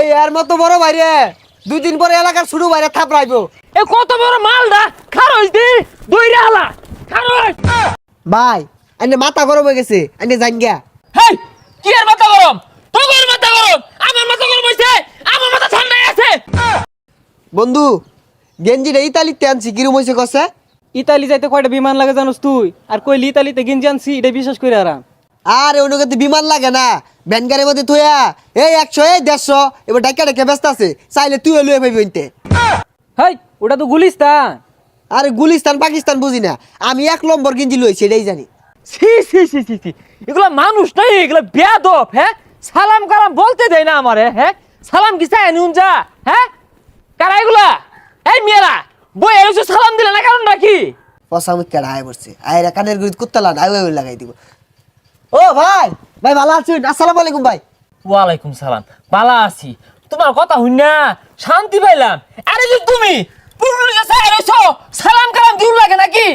এই এর মতো বড় বাইরে 2 দিন পরে এলাকার শুরু বাইরে থাপড়াইবো। এ কত বড় মালডা খারইস দি দইরা হালা খারইস। ভাই আইনে মাথা গরম হয়ে গেছে, আইনে জান গিয়া। হেই কি এর মাথা গরম? তোর মাথা গরম, আমার মাথা গরম হইছে, আমার মাথা ঠান্ডা আছে। বন্ধু গেঞ্জিটা ইতালিতে আনছি, কিরম হইছে কছে? ইতালি যাইতে কয়টা বিমান লাগে জানোস তুই? আর কইলি ইতালিতে গেঞ্জি আনছি, এটা বিশ্বাস করে আরাম। আরে অনুগত বিমান লাগে না, ব্যানগারের মধ্যে থইয়া এই 100 এই 150 এবার ডাকা ডাকা ব্যস্ত আছে, চাইলে তুই লুয়ে পাইবি ইনতে। হাই ওটা তো গুলিস্তান। আরে গুলিস্তান পাকিস্তান বুঝি না, আমি 1 নম্বর গেঞ্জি লইছি এটাই জানি। ছি ছি ছি ছি ছি, এগুলা মানুষ নাই, এগুলা বেয়াদব। হ্যাঁ সালাম কালাম বলতে দেয় না আমারে। হ্যাঁ সালাম কি চাই নুন যা? হ্যাঁ কারা এগুলা? এই মেয়েরা বই এসে সালাম দিলে না, কারণ নাকি? পসামুত কেডা আয় বসছে, আয়রা কানের গুড়িত কুত্তালা আই ওই লাগাই দিব। ও ভাই, ভাই ভালো আছেন? আসসালামু আলাইকুম ভাই। ওয়ালাইকুম সালাম, বালা আছি। তোমার কথা হই না শান্তি পাইলাম। আরে যে তুমি পুরুলিয়া চাই রইছো, সালাম কালাম দিউ লাগে নাকি?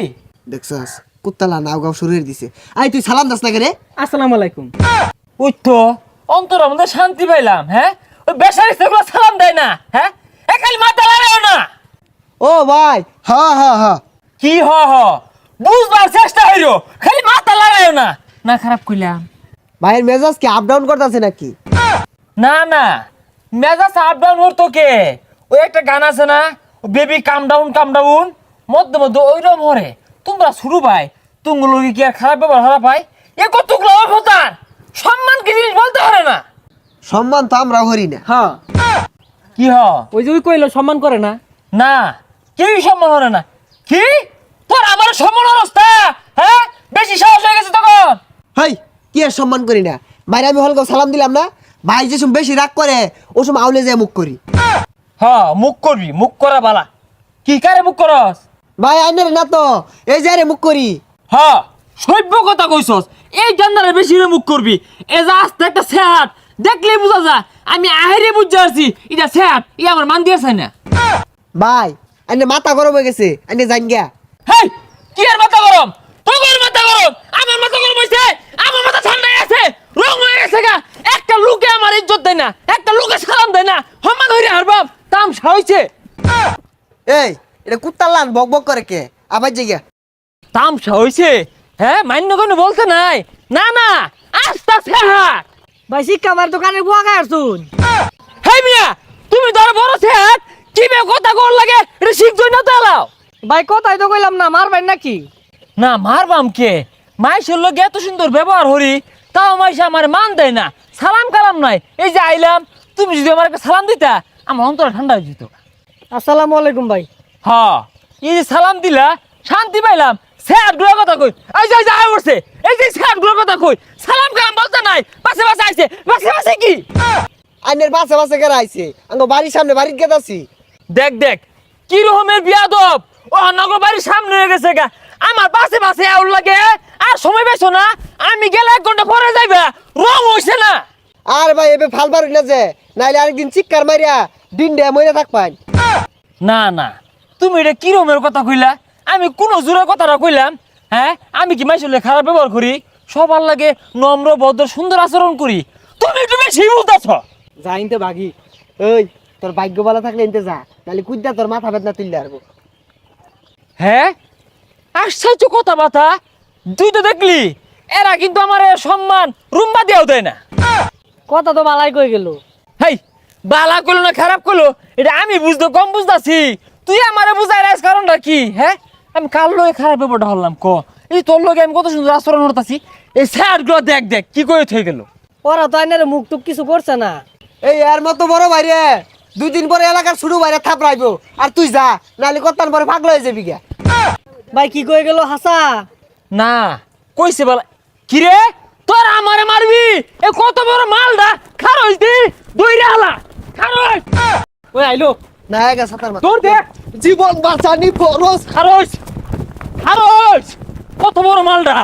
দেখছস কুত্তালা নাও গাও শুরু হয়ে দিছে। আই তুই সালাম দাস না কেরে? আসসালামু আলাইকুম। ওই তো অন্তর আমাদের শান্তি পাইলাম। হ্যাঁ ওই বেসারি সেগুলো সালাম দেয় না। হ্যাঁ একাই মাথা লাগাও না। ও ভাই হ্যাঁ হ্যাঁ হ্যাঁ, কি হ হ বুঝবার চেষ্টা হইলো, খালি মাথা লাগাও না। না খারাপ কইলাম? ভাইয়ের মেজাজ কি আপ ডাউন করতেছে নাকি? না না মেজাজ আপ ডাউন হতো কে? ওই একটা গান আছে না, বেবি কাম ডাউন মধ্যে মধ্যে ওইরকম হরে। তোমরা শুরু ভাই তুমগুলো কি আর খারাপ ব্যবহার হারা পাই? এ কতগুলো অবতার সম্মান কি জিনিস বলতে পারে না? সম্মান তো আমরা হরি না। হ্যাঁ কি হ? ওই যে ওই কইলো সম্মান করে না। না কেউই সম্মান হরে না। কি তোর আমার সম্মান অবস্থা? হ্যাঁ বেশি সাহস হয়ে গেছে তখন। হাই কি আর সম্মান করি না? মাইরে আমি হলগাও সালাম দিলাম না, ভাই যে সময় বেশি রাগ করে ও সময় আউলে যায় মুখ করি। হ্যাঁ মুখ করবি, মুখ করা বালা। কি কারে মুখ করস? ভাই আইনের না তো, এই যে রে মুখ করি। হ্যাঁ সভ্য কথা কইছস। এই জান্দারে বেশি রে মুখ করবি। এ যা আস্তে একটা সেহাট দেখলেই বোঝা যায়। আমি আহেরে বুঝতে পারছি এটা সেহাট, ই আমার মান দিয়েছে না। ভাই আইনে মাথা গরম হয়ে গেছে, আইনে জান গিয়া। হেই কি আর মাথা গরম? তোর মাথা গরম, আমার মাথা গরম হইছে, আমার মাথা ঠান্ডা আছে, রং হয়ে গেছে গা। একটা লোকে আমার ইজ্জত দেয় না, একটা লোকে সালাম দেয় না, সম্মান হইরে হারবাম তামসা হইছে। এই এটা কুত্তালান বক বক করে কে? আবার যে গিয়া তামসা হইছে। হ্যাঁ মান্য কোনো বলতে নাই। না না আস্তা সেহাট। ভাই শিক্ষা আমার দোকানে বুয়া গায় শুন। হেই মিয়া তুমি ধর বড় সেহাট, কি বে কথা কর লাগে এটা শিখছই না তো এলাও। ভাই কথাই তো কইলাম না, মারবেন নাকি? না মারবাম কে? মাইশের লোক এত সুন্দর ব্যবহার হরি, তাও মাইশা আমার মান দেয় না, সালাম কালাম নাই। এই যে আইলাম, তুমি যদি আমার একটা সালাম দিতা আমার অন্তর ঠান্ডা হয়ে যেত। আসসালামু আলাইকুম ভাই। হ্যাঁ এই যে সালাম দিলা শান্তি পাইলাম। স্যার গুলোর কথা কই, এই যে আয় উঠছে, এই যে স্যার গুলোর কথা কই, সালাম কালাম বলতে নাই। পাশে পাশে আইছে, পাশে পাশে কি আইনের বাসে বাসে কেরা আইছে? আমি বাড়ির সামনে বাড়ির গেত আছি। দেখ দেখ কি রকমের বিয়াদব। ও নগর বাড়ির সামনে হয়ে গেছে গা, আমার পাশে পাশে আউল লাগে। আর সময় পেছো না, আমি গেলে 1 ঘন্টা পরে যাইবা, রং হইছে না। আর ভাই এবে ফাল পারুন না যে, নাইলে আরেকদিন চিৎকার মারিয়া দিন ডে মইরা থাকবাই। না না তুমি এটা কি রকমের কথা কইলা? আমি কোন জোরের কথাটা কইলাম? হ্যাঁ আমি কি মাইসলে খারাপ ব্যবহার করি? সবার লাগে নম্র ভদ্র সুন্দর আচরণ করি। তুমি একটু বেশি বলতেছ। যাইতে ভাগি। ওই তোর ভাগ্য ভালো থাকলে এনতে যা, নাহলে কুদ্দা তোর মাথা বেদনা তুললে আরবো। হ্যাঁ আশ্চর্য কথা বাতা। তুই তো দেখলি এরা কিন্তু আমার সম্মান রুম্বা দিয়েও দেয় না। কথা তো বালাই কই গেল। হেই বালা করলো না খারাপ করলো এটা আমি বুঝতে কম বুঝতাছি, তুই আমারে বুঝাই রাইস কারণটা কি? হ্যাঁ আমি কার লগে খারাপ ব্যাপারটা হলাম ক? এই তোর লগে আমি কত সুন্দর আচরণ করতেছি, এই স্যার গুলো দেখ দেখ কি করে থয়ে গেল। ওরা তো আইনের মুখ টুক কিছু করছে না। এই এর মতো বড় বাইরে 2 দিন পরে এলাকার শুরু বাইরে থাপড়াইবো, আর তুই যা, নাহলে কত্তান পরে পাগল হয়ে যাবি গা। ভাই কি কই গেল হাসা? না কইছে বলা কি রে তোর আমারে মারবি? এ কত বড় মালডা খারইস দি দইরা হালা খারইস। ওই আইলো না গা সাতার মাথা তোর দে জীবন বাঁচানি খরচ। খারইস খারইস কত বড় মালডা।